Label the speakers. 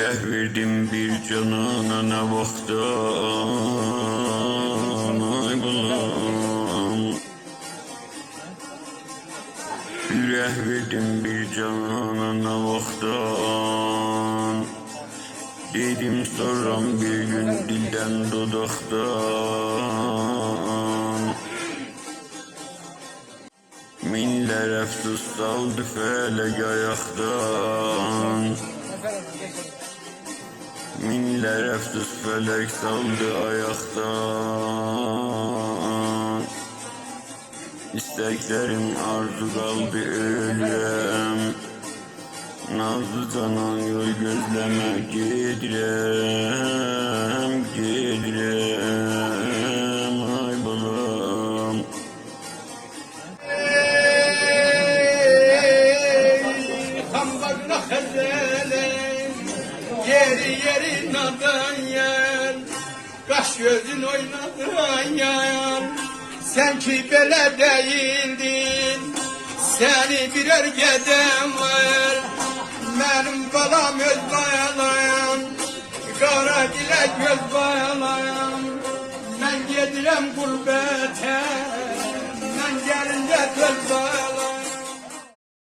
Speaker 1: Ürək verdim bir canana nə vaxtdan, ay balam. Ürək verdim bir canana nə vaxtdan. Dedim soram bir gün dildən dodaqdan. Minlər əfsus saldı fələk ayaqdan. Minlər əfsus fələk saldı ayaqdan. İstəklərim arzu qaldı ölürəm. Nazlı canan yol gözləmə gedirəm, gedirəm, ay balam.
Speaker 2: Hambarına xəzəlim, yeri nadan yer, qaş gözün oynadan yer. Sen ki belə deyildin, seni birer gedem var. Benim balam öz bayalayan, qara dilə göz bayalayan. Ben gedirəm qurbətə, ben gəlincə göz bayalayan.